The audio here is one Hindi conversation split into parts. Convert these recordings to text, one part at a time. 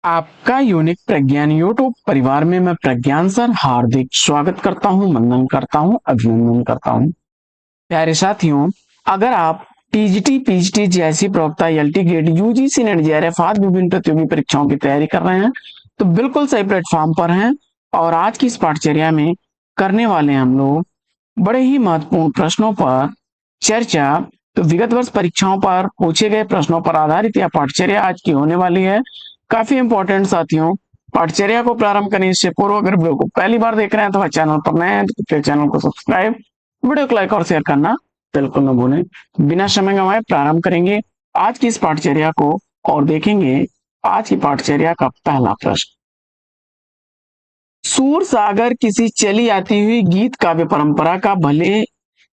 आपका यूनिक प्रज्ञान यूट्यूब परिवार में मैं प्रज्ञान सर हार्दिक स्वागत करता हूं, वंदन करता हूं, अभिनंदन करता हूं। प्यारे साथियों, अगर आप टीजीटी पीजीटी जैसी प्रवक्ता LT grade UGC net JRF आदि विभिन्न प्रतियोगी परीक्षाओं की तैयारी कर रहे हैं तो बिल्कुल सही प्लेटफॉर्म पर हैं। और आज की इस पाठचर्या में करने वाले हम लोग बड़े ही महत्वपूर्ण प्रश्नों पर चर्चा। तो विगत वर्ष परीक्षाओं पर पूछे गए प्रश्नों पर आधारित यह पाठचर्या आज की होने वाली है। काफी इंपॉर्टेंट साथियों, पाठचर्या को प्रारंभ करने से पूर्व अगर वीडियो को पहली बार देख रहे हैं तो चैनल पर नए हैं तो चैनल को सब्सक्राइब, वीडियो को लाइक और शेयर करना बिल्कुल न भूलें। बिना समय गंवाए प्रारंभ करेंगे आज की इस पाठचर्या को और देखेंगे आज की पाठचर्या का पहला प्रश्न। सूर सागर किसी चली आती हुई गीत काव्य परंपरा का भले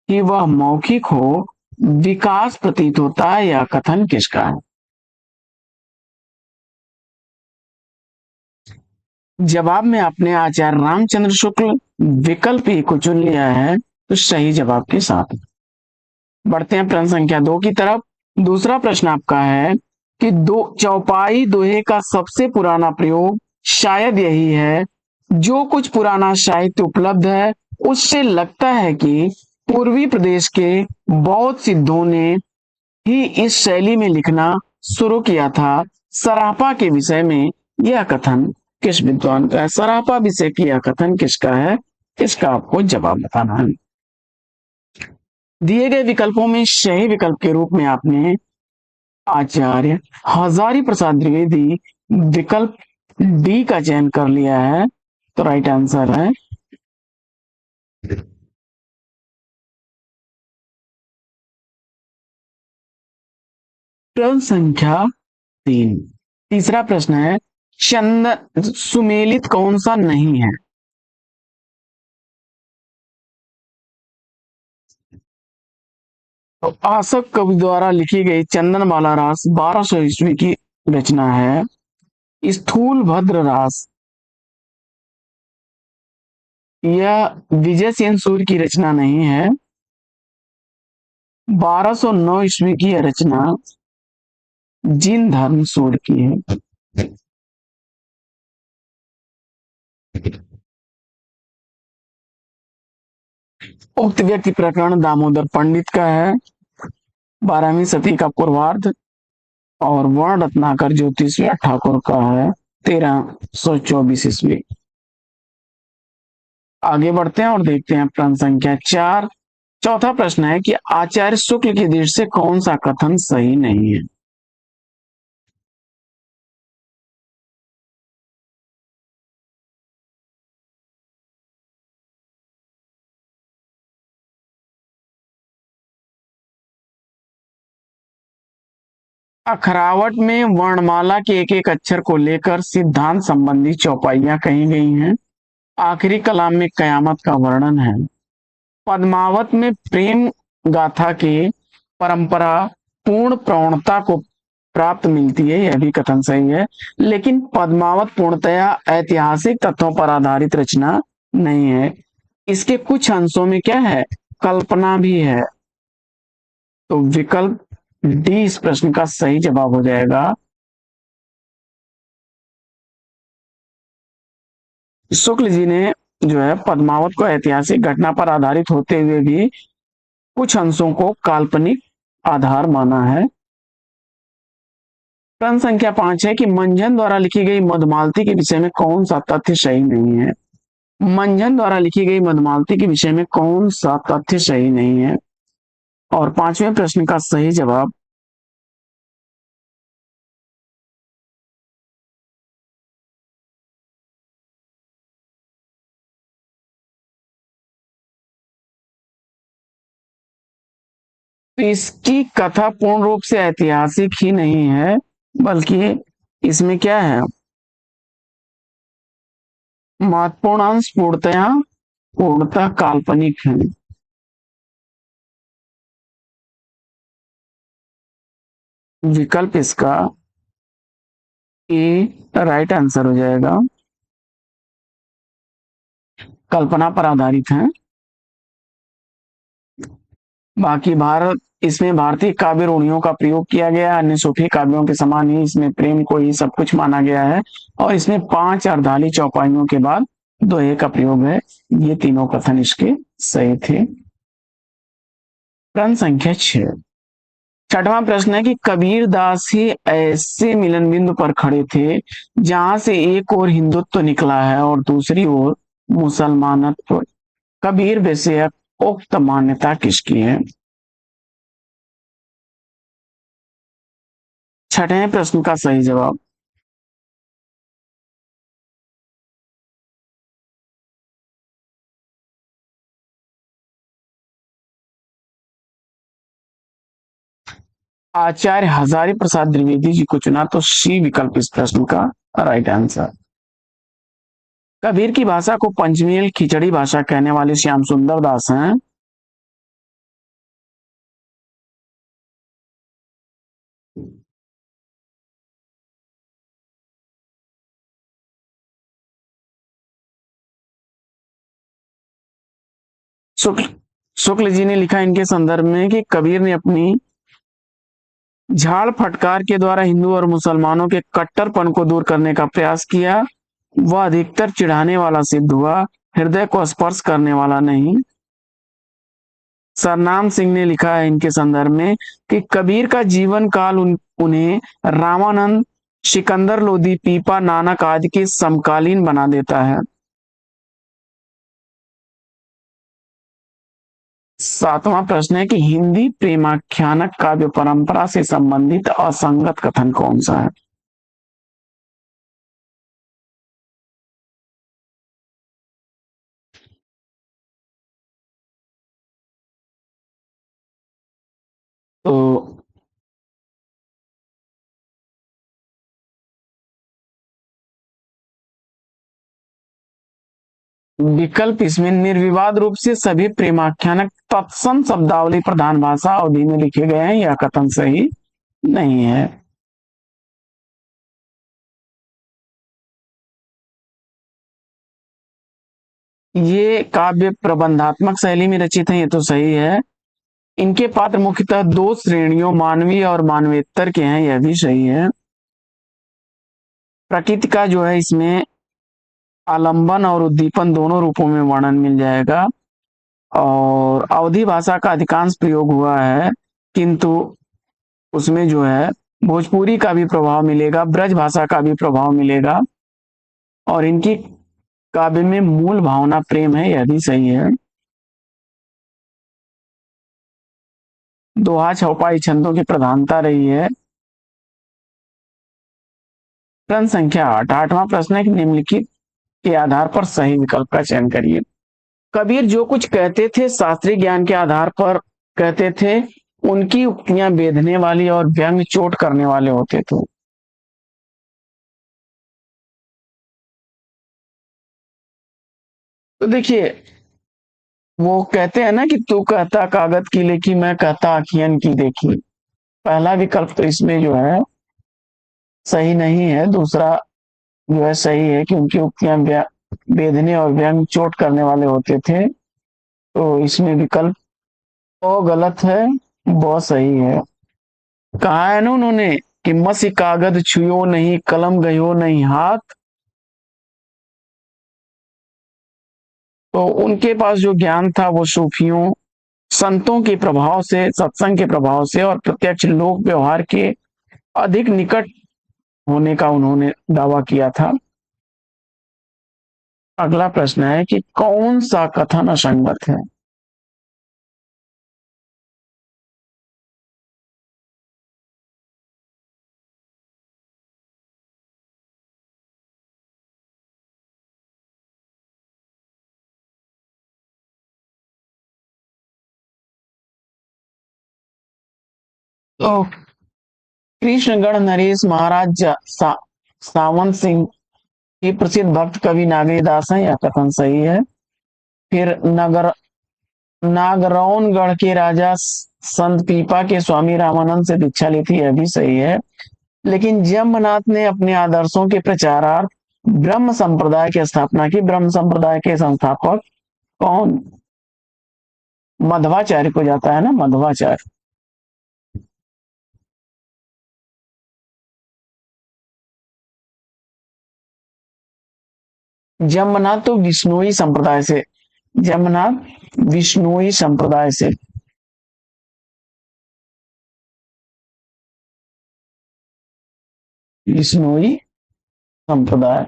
ही वह मौखिक हो विकास प्रतीत होता है, यह कथन किसका है? जवाब में आपने आचार्य रामचंद्र शुक्ल विकल्प ए को चुन लिया है तो सही जवाब के साथ बढ़ते हैं प्रश्न संख्या 2 की तरफ। दूसरा प्रश्न आपका है कि दो चौपाई दोहे का सबसे पुराना प्रयोग शायद यही है। जो कुछ पुराना साहित्य उपलब्ध है उससे लगता है कि पूर्वी प्रदेश के बौद्ध सिद्धों ने ही इस शैली में लिखना शुरू किया था। सरापा के विषय में यह कथन किस विद्वान का है? सरापा विषय की यह कथन किसका है? इसका आपको जवाब बताना है। दिए गए विकल्पों में सही विकल्प के रूप में आपने आचार्य हजारी प्रसाद द्विवेदी विकल्प डी का चयन कर लिया है तो राइट आंसर है प्रश्न संख्या 3। तीसरा प्रश्न है चंदन सुमेलित कौन सा नहीं है? तो आसक कवि द्वारा लिखी गई चंदनमाला रास 1200 ईस्वी की रचना है। स्थूल भद्र रास यह विजय सेन सूर्य की रचना नहीं है। 1209 ईस्वी की यह रचना जिन धर्म सूर्य की है। उक्त व्यक्ति प्रकरण दामोदर पंडित का है। 12वीं सदी का पूर्वार्ध और वर्ण रत्नाकर ज्योतिषवी ठाकुर का है 1324 ईस्वी। आगे बढ़ते हैं और देखते हैं प्रश्न संख्या 4। चौथा प्रश्न है कि आचार्य शुक्ल की दृष्टि से कौन सा कथन सही नहीं है? अखरावट में वर्णमाला के एक एक अक्षर को लेकर सिद्धांत संबंधी चौपाइयां कही गई हैं। आखिरी कलाम में कयामत का वर्णन है। पद्मावत में प्रेम गाथा के परंपरा पूर्ण प्रवणता को प्राप्त मिलती है, यह भी कथन सही है। लेकिन पद्मावत पूर्णतया ऐतिहासिक तथ्यों पर आधारित रचना नहीं है। इसके कुछ अंशों में क्या है? कल्पना भी है। तो विकल्प डी इस प्रश्न का सही जवाब हो जाएगा। शुक्ल जी ने जो है पद्मावत को ऐतिहासिक घटना पर आधारित होते हुए भी कुछ अंशों को काल्पनिक आधार माना है। प्रश्न संख्या 5 है कि मंझन द्वारा लिखी गई मधुमालती के विषय में कौन सा तथ्य सही नहीं है? मंझन द्वारा लिखी गई मधुमालती के विषय में कौन सा तथ्य सही नहीं है? और पांचवें प्रश्न का सही जवाब तो इसकी कथा पूर्ण रूप से ऐतिहासिक ही नहीं है, बल्कि इसमें क्या है? महत्वपूर्ण अंश पूर्णतः काल्पनिक है। विकल्प इसका ए राइट आंसर हो जाएगा। कल्पना पर आधारित है। बाकी भारत इसमें भारतीय काव्य रूढ़ियों का प्रयोग किया गया है। अन्य सूफी काव्यों के समान ही इसमें प्रेम को ही सब कुछ माना गया है और इसमें 5 अर्धाली चौपाइयों के बाद दोहे का प्रयोग है। ये तीनों कथन इसके सही थे। प्रश्न संख्या 6। छठवां प्रश्न है कि कबीर दास ही ऐसे मिलन बिंदु पर खड़े थे जहां से एक ओर हिंदुत्व निकला है और दूसरी ओर मुसलमानत्व। कबीर विषयक उक्त मान्यता किसकी है? छठे प्रश्न का सही जवाब आचार्य हजारी प्रसाद द्विवेदी जी को चुना, तो सी विकल्प इस प्रश्न का राइट आंसर। कबीर की भाषा को पंचमेल खिचड़ी भाषा कहने वाले श्याम सुंदर दास हैं। शुक्ल शुक्ल जी ने लिखा इनके संदर्भ में कि कबीर ने अपनी झाड़ फटकार के द्वारा हिंदू और मुसलमानों के कट्टरपन को दूर करने का प्रयास किया। वह अधिकतर चिढ़ाने वाला सिद्ध हुआ, हृदय को स्पर्श करने वाला नहीं। सरनाम सिंह ने लिखा है इनके संदर्भ में कि कबीर का जीवन काल उन्हें रामानंद, सिकंदर लोदी, पीपा, नानक आदि के समकालीन बना देता है। सातवां प्रश्न है कि हिंदी प्रेमाख्यानक काव्य परंपरा से संबंधित असंगत कथन कौन सा है? तो विकल्प इसमें निर्विवाद रूप से सभी प्रेमाख्यानक तत्सम शब्दावली प्रधान भाषा अवधि में लिखे गए हैं, यह कथन सही नहीं है। ये काव्य प्रबंधात्मक शैली में रचित है, ये तो सही है। इनके पात्र मुख्यतः दो श्रेणियों मानवीय और मानवेतर के हैं, यह भी सही है। प्रकृति का जो है इसमें आलंबन और उद्दीपन दोनों रूपों में वर्णन मिल जाएगा और अवधी भाषा का अधिकांश प्रयोग हुआ है, किंतु उसमें जो है भोजपुरी का भी प्रभाव मिलेगा, ब्रज भाषा का भी प्रभाव मिलेगा और इनकी काव्य में मूल भावना प्रेम है, यह भी सही है। दोहा चौपाई छंदों की प्रधानता रही है। प्रश्न संख्या 8। आठवां प्रश्न है कि निम्नलिखित के आधार पर सही विकल्प का चयन करिए। कबीर जो कुछ कहते थे शास्त्रीय ज्ञान के आधार पर कहते थे, उनकी उक्तियां बेधने वाली और व्यंग चोट करने वाले होते थे। तो देखिए, वो कहते हैं ना कि तू कहता कागज की लेखी, मैं कहता आखियन की देखी। पहला विकल्प तो इसमें जो है सही नहीं है, दूसरा जो है सही है कि उनकी उक्तियां बेधने और व्यंग चोट करने वाले होते थे। तो इसमें विकल्प ओ गलत है, बहुत सही है। कहा है ना उन्होंने कि मसी कागज छुयो नहीं, कलम गयो नहीं हाथ। तो उनके पास जो ज्ञान था वो सूफियों संतों के प्रभाव से, सत्संग के प्रभाव से और प्रत्यक्ष लोक व्यवहार के अधिक निकट होने का उन्होंने दावा किया था। अगला प्रश्न है कि कौन सा कथन असंगत है? तो कृष्णगढ़ नरेश महाराज सावंत सिंह की प्रसिद्ध भक्त कवि नागेरदास हैं, यह कथन सही है। फिर नागरौनगढ़ के राजा संत पीपा के स्वामी रामानंद से दीक्षा ली थी, यह भी सही है। लेकिन जम्मनाथ ने अपने आदर्शों के प्रचारार्थ ब्रह्म संप्रदाय की स्थापना की। ब्रह्म संप्रदाय के संस्थापक कौन? मध्वाचार्य को जाता है ना, मध्वाचार्य। जमनाथ तो विष्णुई संप्रदाय से, जमनाथ विष्णुई संप्रदाय से। विष्णुई संप्रदाय,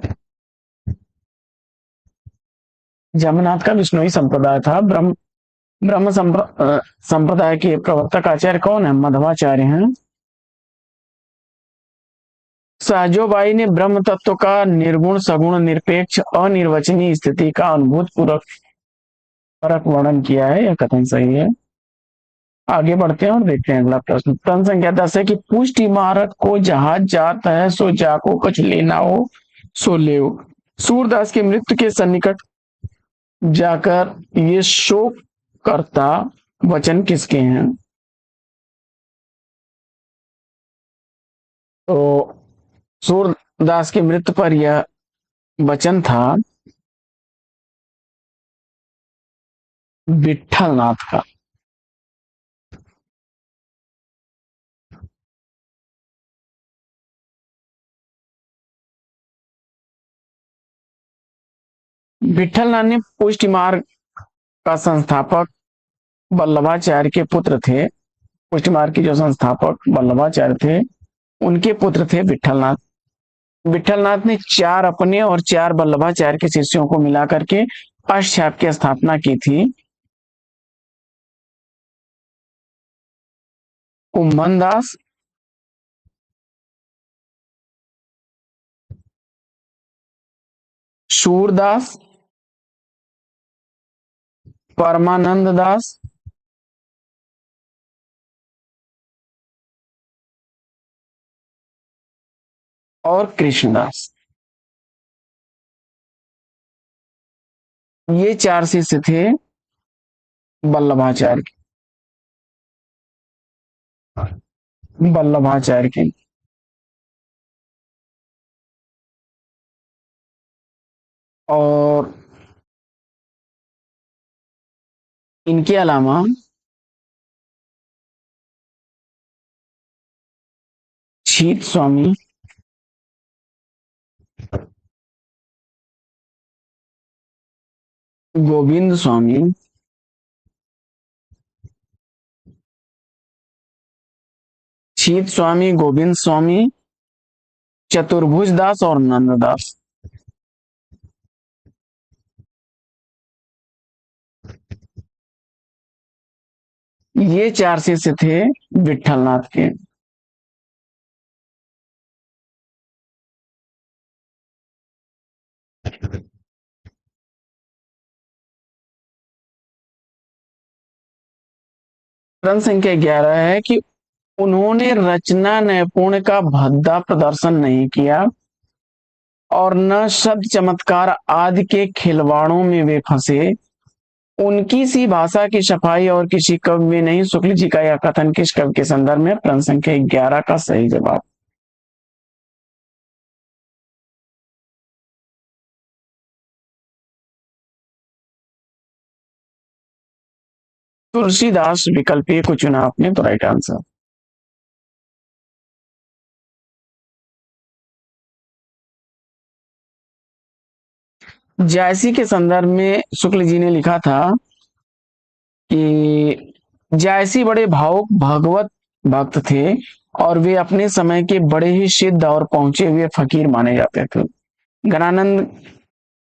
जमनाथ का विष्णुई संप्रदाय था। ब्रह्म ब्रह्म संप्रदाय के प्रवर्तक आचार्य कौन है? मध्वाचार्य हैं। सहजोबाई ने ब्रह्म तत्व का निर्गुण सगुण निरपेक्ष अनिर्वचनीय स्थिति का अनुभूत पूर्वक परक वर्णन किया है, यह कथन सही है। आगे बढ़ते हैं और देखते हैं अगला प्रश्न। प्रश्न संख्या 10 है कि पुष्ट इमारत को जहाज जात है सो जाको कुछ लेना हो सो ले। सूरदास की मृत्यु के सन्निकट जाकर ये शोक करता वचन किसके हैं? तो सूरदास की मृत्यु पर यह वचन था विठलनाथ का। विठलनाथ ने पुष्ट मार्ग का संस्थापक वल्लभाचार्य के पुत्र थे। पुष्ट मार्ग के जो संस्थापक वल्लभाचार्य थे, उनके पुत्र थे विठलनाथ। विठलनाथ ने 4 अपने और 4 वल्लभाचार्य के शिष्यों को मिलाकर के अष्टछाप की स्थापना की थी। कुंभन दास, सूरदास, परमानंद दास और कृष्णदास, ये 4 शिष्य थे वल्लभाचार्य के। वल्लभाचार्य के और इनके अलावा शीत स्वामी, गोविंद स्वामी, शीत स्वामी, गोविंद स्वामी, चतुर्भुज दास और नंददास, ये 4 शिष्य थे विठलनाथ के। प्रश्न संख्या 11 है कि उन्होंने रचना नैपुण्य का भद्दा प्रदर्शन नहीं किया और न शब्द चमत्कार आदि के खिलवाड़ों में वे फंसे। उनकी सी भाषा की सफाई और किसी कवि में नहीं। शुक्ल जी का यह कथन किस कवि के संदर्भ में? प्रश्न संख्या 11 का सही जवाब तुलसीदास। विकल्प ए को चुना आपने तो राइट आंसर। जायसी के संदर्भ में शुक्ल जी ने लिखा था कि जायसी बड़े भावुक भगवत भक्त थे और वे अपने समय के बड़े ही सिद्ध और पहुंचे हुए फकीर माने जाते थे। गणानंद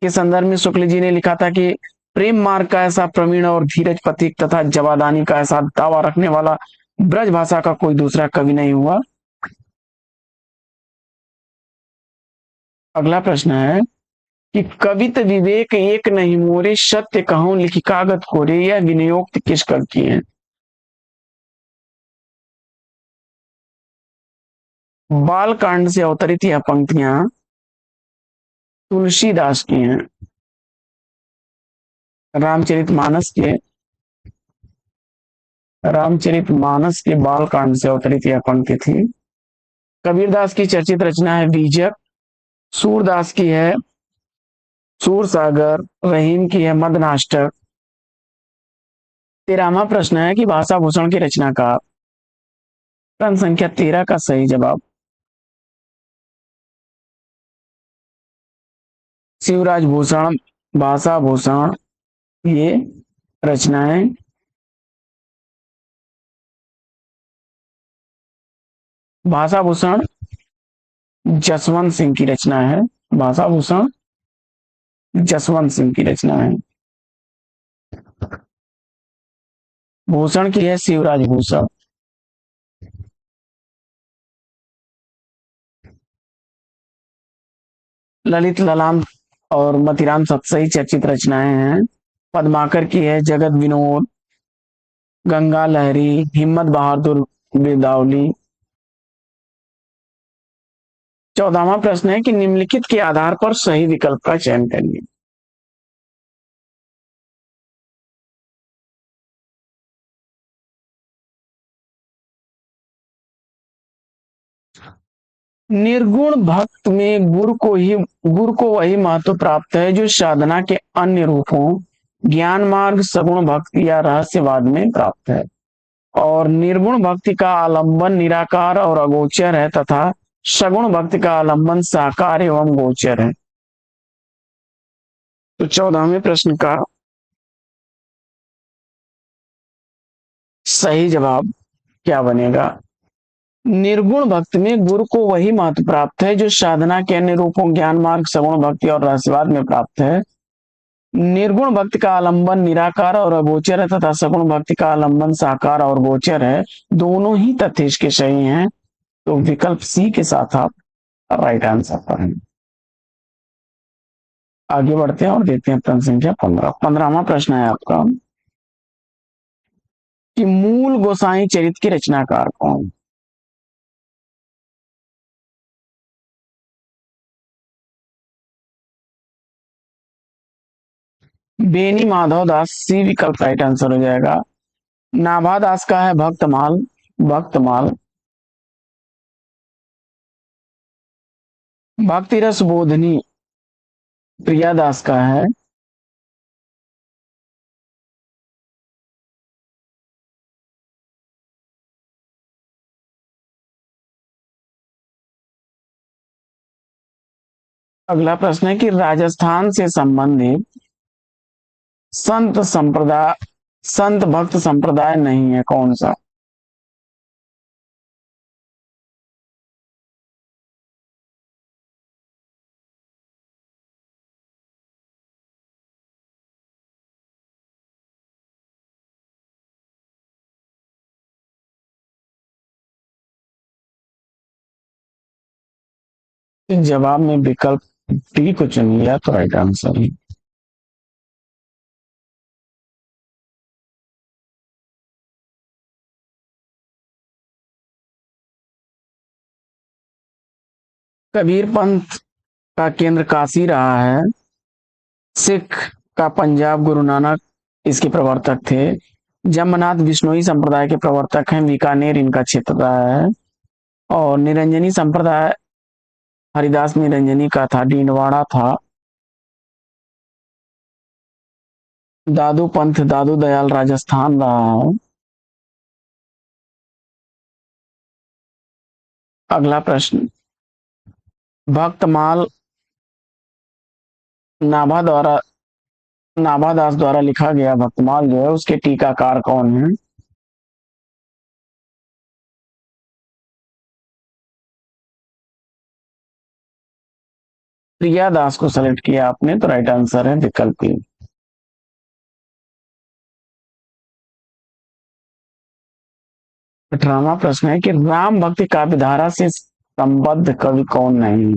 के संदर्भ में शुक्ल जी ने लिखा था कि प्रेम मार्ग का ऐसा प्रवीण और धीरज प्रतीक तथा जवादानी का ऐसा दावा रखने वाला ब्रज भाषा का कोई दूसरा कवि नहीं हुआ। अगला प्रश्न है कि कवित विवेक एक नहीं मोरे सत्य कहूं लिखी कागत कोरे, यह विनियोक्त किस कवि की है? बाल कांड से अवतरित यह पंक्तियां तुलसीदास की हैं। रामचरितमानस के रामचरितमानस के बाल कांड से अवतरित यह पंक्ति थी। कबीरदास की चर्चित रचना है बीजक। सूरदास की है सूर सागर। रहीम की है मदनाष्टक। 13वां प्रश्न है कि भाषा भूषण की रचनाकार। प्रश्न संख्या 13 का सही जवाब शिवराज भूषण, भाषा भूषण ये रचनाएं भाषा भूषण जसवंत सिंह की रचना है। भाषा भूषण जसवंत सिंह की रचना है। भूषण की है शिवराज भूषण। ललित ललाम और मतिराम सतसई चर्चित रचनाएं हैं। पद्माकर की है जगत विनोद, गंगा लहरी, हिम्मत बहादुर बिरदावली। 14वां प्रश्न है कि निम्नलिखित के आधार पर सही विकल्प का चयन करिए। निर्गुण भक्त में गुरु को वही महत्व प्राप्त है जो साधना के अन्य रूपों ज्ञान मार्ग, सगुण भक्ति या रहस्यवाद में प्राप्त है। और निर्गुण भक्ति का आलंबन निराकार और अगोचर है तथा सगुण भक्ति का आलंबन साकार एवं गोचर है। तो 14वें प्रश्न का सही जवाब क्या बनेगा? निर्गुण भक्ति में गुरु को वही महत्व प्राप्त है जो साधना के अन्य रूपों ज्ञान मार्ग, सगुण भक्ति और रहस्यवाद में प्राप्त है। निर्गुण भक्ति का आलंबन निराकार और अगोचर है तथा सगुण भक्ति का आलंबन साकार और गोचर है। दोनों ही तथ्य इसके सही हैं, तो विकल्प सी के साथ आप राइट आंसर पर हैं। आगे बढ़ते हैं और देखते हैं प्रश्न संख्या 15। 15वां प्रश्न है आपका कि मूल गोसाई चरित की रचनाकार कौन? बेनी माधव दास, सी विकल्प राइट आंसर हो जाएगा। नाभा दास का है भक्तमाल, भक्तमाल। भक्ति रस बोधनी प्रिया दास का है। अगला प्रश्न है कि राजस्थान से संबंधित संत संप्रदाय, संत भक्त संप्रदाय नहीं है, कौन सा? इस जवाब में विकल्प डी को चुन लिया तो राइट आंसर है। कबीर पंथ का केंद्र काशी रहा है। सिख का पंजाब, गुरु नानक इसके प्रवर्तक थे। जम्मनाथ बिश्नोई संप्रदाय के प्रवर्तक हैं, बीकानेर इनका क्षेत्र रहा है। और निरंजनी संप्रदाय हरिदास निरंजनी का था, डीडवाड़ा था। दादू पंथ दादू दयाल राजस्थान रहा है। अगला प्रश्न, भक्तमाल नाभा द्वारा नाभादास द्वारा लिखा गया भक्तमाल जो है उसके टीकाकार कौन है? प्रिया दास को सेलेक्ट किया आपने, तो राइट आंसर है विकल्प बी। 18वां प्रश्न है कि राम भक्ति काव्य धारा से संबद्ध कवि कौन नहीं?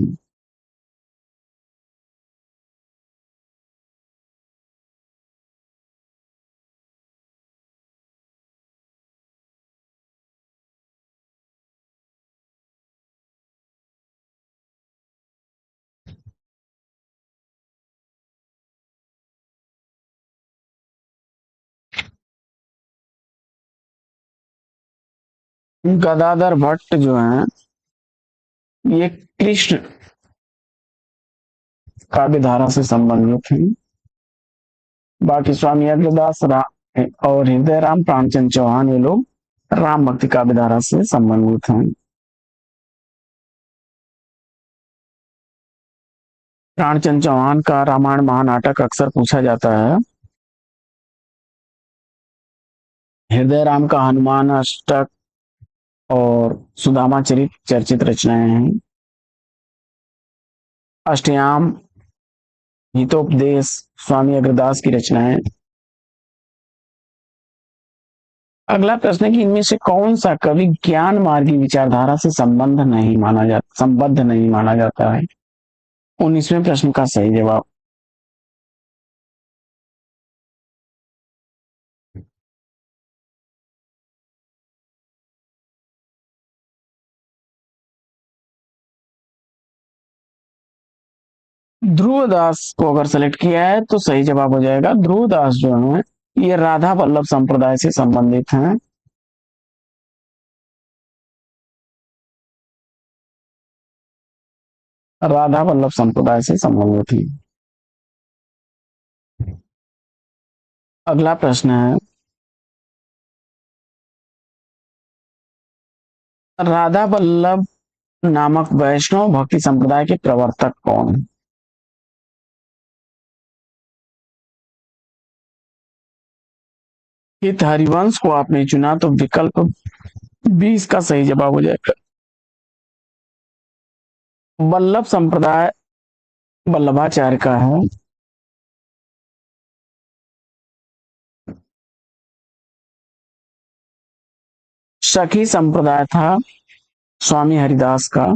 गदाधर भट्ट जो है ये कृष्ण काव्य धारा से संबंधित है। बाकी स्वामी अग्रदास और हृदय राम, प्राणचंद चौहान, ये लोग राम भक्ति काव्य धारा से संबंधित हैं। प्राणचंद चौहान का रामायण महानाटक अक्सर पूछा जाता है। हृदय राम का हनुमान अष्टक और सुदामा चरित चर्चित रचनाएं हैं। अष्टयाम, हितोपदेश स्वामी अग्रदास की रचनाएं। अगला प्रश्न है कि इनमें से कौन सा कवि ज्ञान मार्गी विचारधारा से संबद्ध नहीं माना जाता है। 19वें प्रश्न का सही जवाब ध्रुवदास को अगर सेलेक्ट किया है तो सही जवाब हो जाएगा। ध्रुवदास जो है ये राधा वल्लभ संप्रदाय से संबंधित हैं। राधा वल्लभ संप्रदाय से संबंधित है। अगला प्रश्न है, राधा वल्लभ नामक वैष्णव भक्ति संप्रदाय के प्रवर्तक कौन है। हित हरिवंश को आपने चुना तो विकल्प 20 का सही जवाब हो जाएगा। वल्लभ संप्रदाय वल्लभाचार्य का है। सखी संप्रदाय था स्वामी हरिदास का।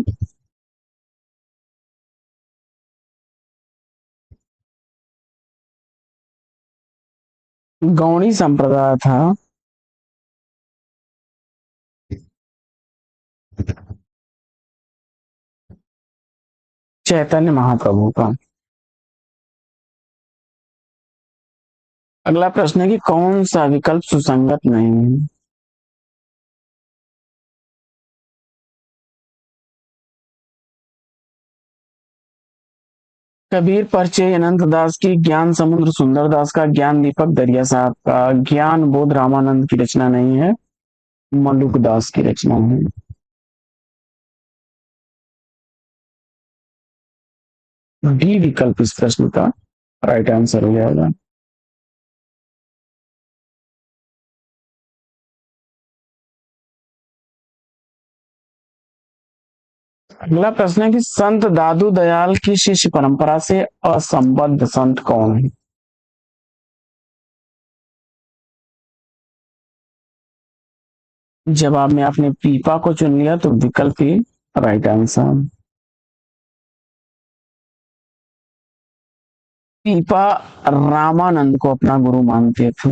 गौणी संप्रदाय था चैतन्य महाप्रभु का। अगला प्रश्न है कि कौन सा विकल्प सुसंगत नहीं है। कबीर परिचय अनंत दास की, ज्ञान समुद्र सुंदर दास का, ज्ञान दीपक दरिया साहब का, ज्ञान बोध रामानंद की रचना नहीं है, मलुक दास की रचना है। डी विकल्प इस प्रश्न का राइट आंसर हो जाएगा। अगला प्रश्न है कि संत दादू दयाल की शिष्य परंपरा से असंबद्ध संत कौन है। जवाब में आपने पीपा को चुन लिया तो विकल्प ही राइट आंसर। पीपा रामानंद को अपना गुरु मानते थे।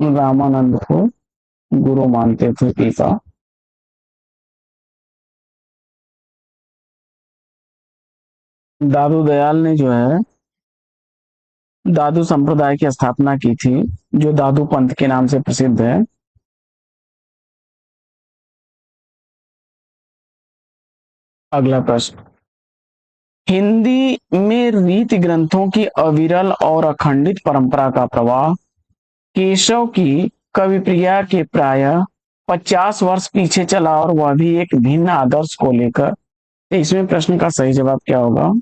रामानंद को गुरु मानते थे पीपा। दादू दयाल ने जो है दादू संप्रदाय की स्थापना की थी, जो दादू पंथ के नाम से प्रसिद्ध है। अगला प्रश्न, हिंदी में रीति ग्रंथों की अविरल और अखंडित परंपरा का प्रवाह केशव की कवि प्रिया के प्राय 50 वर्ष पीछे चला और वह भी एक भिन्न आदर्श को लेकर। इसमें प्रश्न का सही जवाब क्या होगा।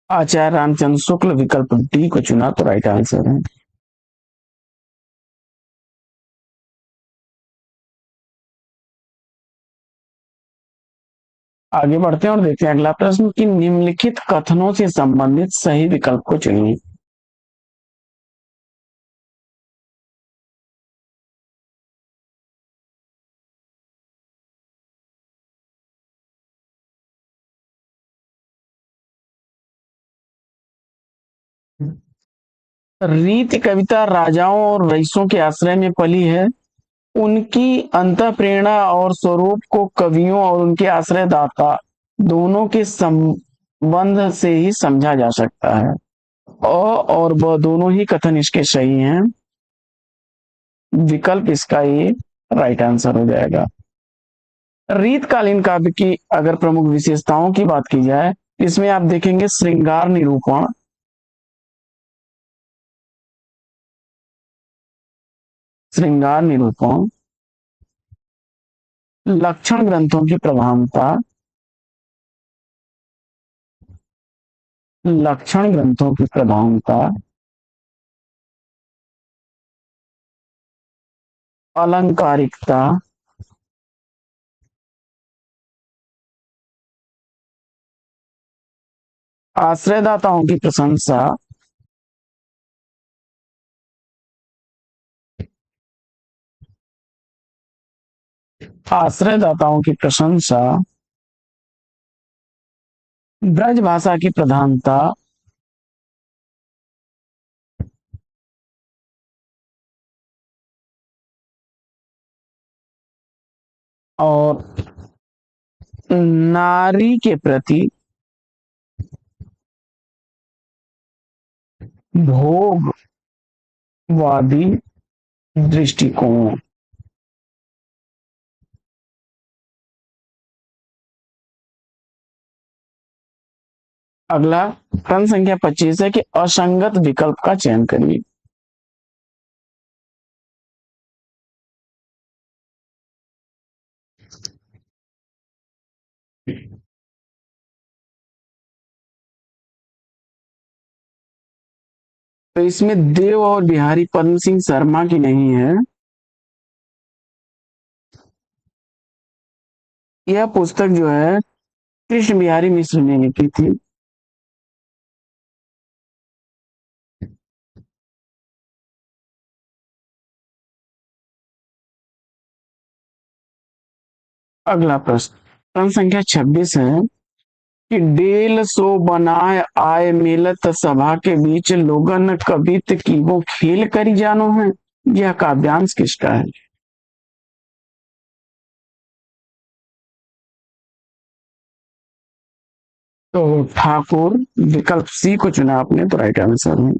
आचार्य रामचंद्र शुक्ल, विकल्प डी को चुना तो राइट आंसर है। आगे बढ़ते हैं और देखते हैं अगला प्रश्न कि निम्नलिखित कथनों से संबंधित सही विकल्प को चुनिए। रीति कविता राजाओं और रईसों के आश्रय में पली है। उनकी अंतः प्रेरणा और स्वरूप को कवियों और उनके आश्रयदाता दोनों के संबंध से ही समझा जा सकता है। और वह दोनों ही कथन इसके सही हैं। विकल्प इसका ये राइट आंसर हो जाएगा। रीतकालीन काव्य की अगर प्रमुख विशेषताओं की बात की जाए, इसमें आप देखेंगे श्रृंगार निरूपण, श्रृंगार निरूपण, लक्षण ग्रंथों की प्रधानता, लक्षण ग्रंथों की प्रधानता, अलंकारिकता, आश्रयदाताओं की प्रशंसा, आश्रयदाताओं की प्रशंसा, ब्रज भाषा की प्रधानता, और नारी के प्रति भोगवादी दृष्टिकोण। अगला प्रश्न संख्या 25 है कि असंगत विकल्प का चयन करिए। तो इसमें देव और बिहारी पद्म सिंह शर्मा की नहीं है। यह पुस्तक जो है कृष्ण बिहारी मिश्र ने लिखी थी। अगला प्रश्न प्रश्न संख्या 26 है कि डेल सो बनाए आए मिलत सभा के बीच लोगन कवित की वो खेल करी जानो है। यह काव्यांश किसका है? तो ठाकुर, विकल्प सी को चुना आपने, तो राइट आंसर है।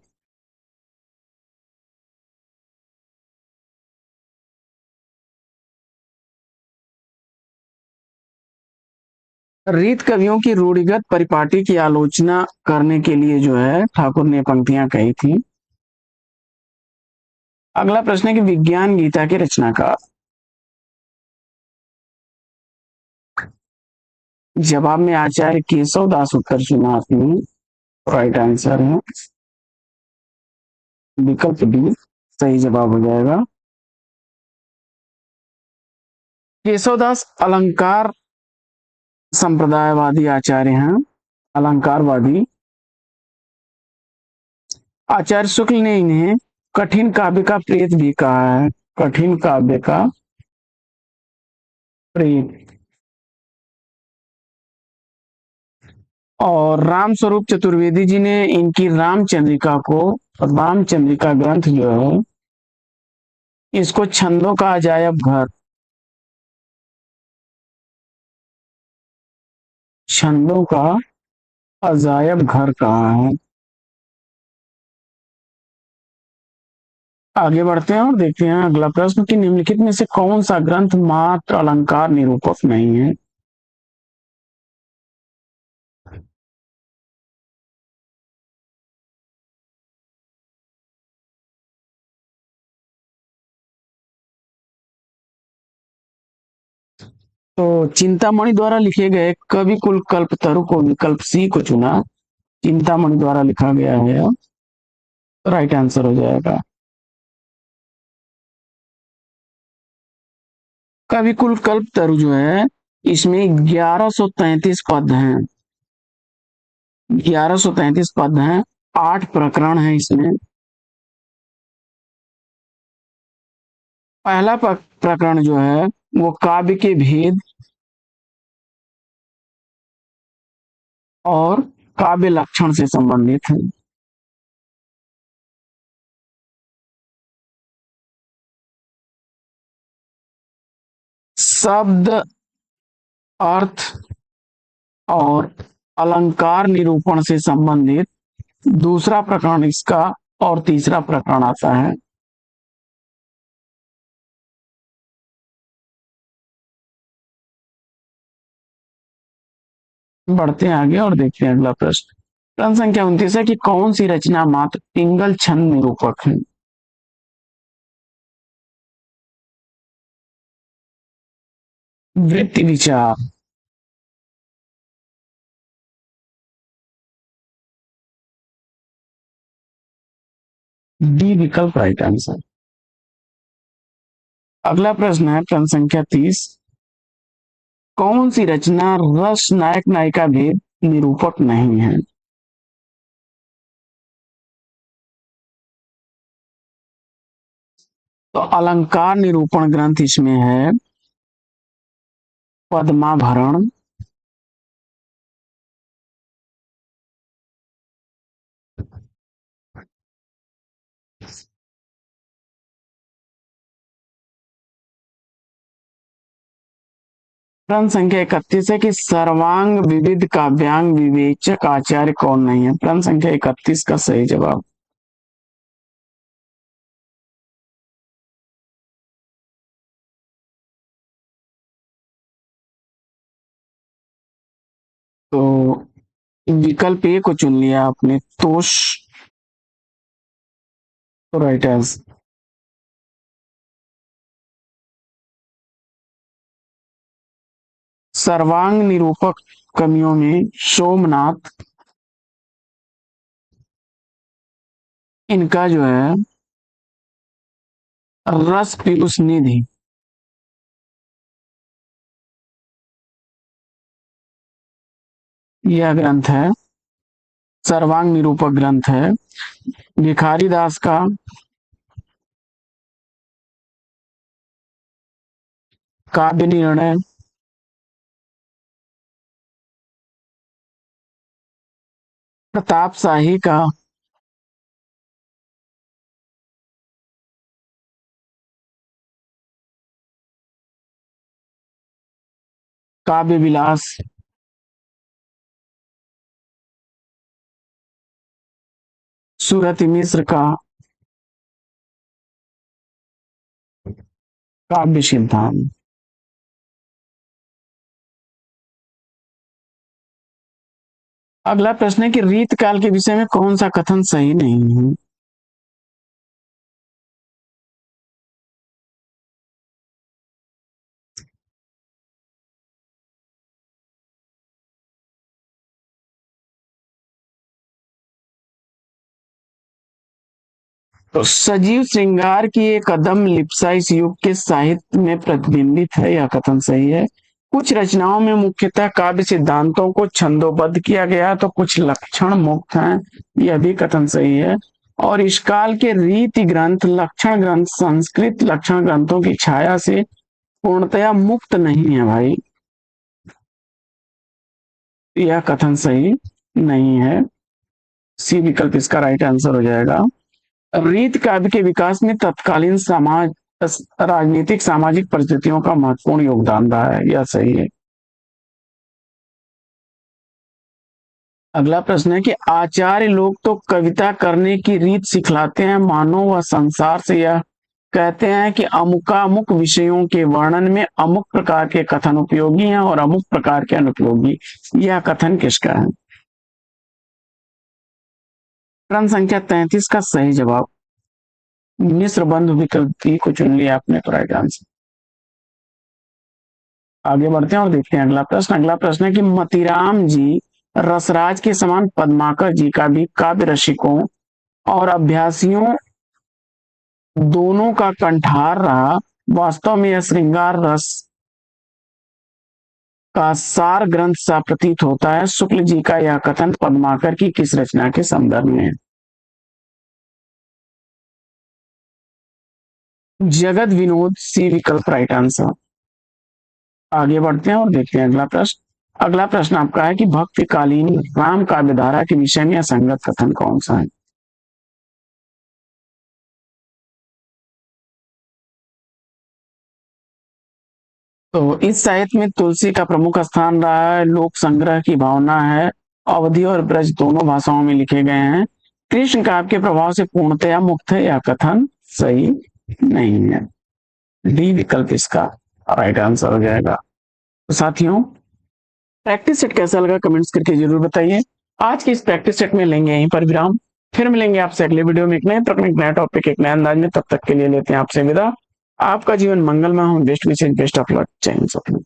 रीत कवियों की रूढ़िगत परिपाटी की आलोचना करने के लिए जो है ठाकुर ने पंक्तियां कही थी। अगला प्रश्न है कि विज्ञान गीता के रचनाकार। जवाब में आचार्य केशव दास उत्तर चुना आपने, राइट आंसर है विकल्प डी, सही जवाब हो जाएगा। केशवदास अलंकार संप्रदायवादी आचार्य हैं, अलंकारवादी। आचार्य शुक्ल ने इन्हें कठिन काव्य का प्रेत भी कहा है, कठिन काव्य का प्रेत। और राम स्वरूप चतुर्वेदी जी ने इनकी रामचंद्रिका को, रामचंद्रिका ग्रंथ जो है इसको छंदों का अजायब घर, छंदों का अजायब घर कहा है। आगे बढ़ते हैं और देखते हैं अगला प्रश्न कि निम्नलिखित में से कौन सा ग्रंथ मात्र अलंकार निरूपक नहीं है। तो चिंतामणि द्वारा लिखे गए कवि कुल कल्पतरु को विकल्प सी को चुना, चिंतामणि द्वारा लिखा गया है, राइट आंसर हो जाएगा। कवि कुल कल्पतरु जो है इसमें 1133 पद हैं, 1133 पद हैं, 8 प्रकरण हैं इसमें। पहला प्रकरण जो है वो काव्य के भेद और काव्य लक्षण से संबंधित है। शब्द, अर्थ और अलंकार निरूपण से संबंधित दूसरा प्रकरण इसका और तीसरा प्रकरण आता है। बढ़ते हैं आगे और देखते हैं अगला प्रश्न। प्रश्न संख्या 29 है कि कौन सी रचना मात्र पिंगल छंद निरूपक है? वृत्ति विचार। डी विकल्प राइट आंसर। अगला प्रश्न है प्रश्न संख्या 30। कौन सी रचना रस नायक नायिका भेद निरूपक नहीं है? तो अलंकार निरूपण ग्रंथ इसमें है पद्माभरण, प्रश्न संख्या 31 है कि सर्वांग विविध काव्यांग विवेचक आचार्य कौन नहीं है? प्रश्न संख्या 31 का सही जवाब। तो विकल्प ए को चुन लिया आपने, तोष। तो राइट आंसर। सर्वांग निरूपक कवियों में सोमनाथ, इनका जो है रस पीयूष निधि, यह ग्रंथ है, सर्वांग निरूपक ग्रंथ है। भिखारी दास का काव्य निर्णय, प्रताप शाही का काव्य विलास, सुरति मिश्र का काव्य सिद्धांत। अगला प्रश्न है कि रीत काल के विषय में कौन सा कथन सही नहीं है? तो सजीव श्रृंगार की एक कदम लिप्सा इस युग के साहित्य में प्रतिबिंबित है, यह कथन सही है। कुछ रचनाओं में मुख्यतः काव्य सिद्धांतों को छंदोबद्ध किया गया तो कुछ लक्षण मुक्त हैं, यह भी कथन सही है। और इस काल के रीति ग्रंथ लक्षण ग्रंथ संस्कृत लक्षण ग्रंथों की छाया से पूर्णतया मुक्त नहीं है भाई, यह कथन सही नहीं है। सी विकल्प इसका राइट आंसर हो जाएगा। रीत काव्य के विकास में तत्कालीन समाज राजनीतिक सामाजिक परिस्थितियों का महत्वपूर्ण योगदान रहा है, यह सही है। अगला प्रश्न है कि आचार्य लोग तो कविता करने की रीत सिखलाते हैं, मानो वह संसार से यह कहते हैं कि अमुकामुक विषयों के वर्णन में अमुक प्रकार के कथन उपयोगी हैं और अमुक प्रकार के अनुपयोगी, यह कथन किसका है? प्रश्न संख्या 33 का सही जवाब मिश्र बंधु विकल्प बी को चुन लिया आपने, तो राइट आंसर। आगे बढ़ते हैं और देखते हैं अगला प्रश्न। अगला प्रश्न है कि मतीराम जी रसराज के समान पद्माकर जी का भी काव्य रसिकों और अभ्यासियों दोनों का कंठार रहा, वास्तव में यह श्रृंगार रस का सार ग्रंथ सा प्रतीत होता है। शुक्ल जी का यह कथन पद्माकर की किस रचना के संदर्भ में है? जगत विनोद, सी विकल्प राइट आंसर। आगे बढ़ते हैं और देखते हैं अगला प्रश्न। अगला प्रश्न आपका है कि भक्तिकालीन राम काव्य धारा के विषय में असंगत कथन कौन सा है? तो इस साहित्य में तुलसी का प्रमुख स्थान रहा है, लोक संग्रह की भावना है, अवधि और ब्रज दोनों भाषाओं में लिखे गए हैं, कृष्ण काव्य के प्रभाव से पूर्णतया मुक्त है, यह कथन सही नहीं है। डी विकल्प इसका राइट आंसर हो जाएगा। तो साथियों, प्रैक्टिस सेट कैसा लगा कमेंट्स करके जरूर बताइए। आज के इस प्रैक्टिस सेट में लेंगे यहीं पर विराम, फिर मिलेंगे आपसे अगले वीडियो में एक नए प्रकरण, एक नया टॉपिक, एक नए अंदाज में। तब तक के लिए लेते हैं आपसे विदा। आपका जीवन मंगलमय हो। बेस्ट विशेष, बेस्ट ऑफ लक। जय हिंद।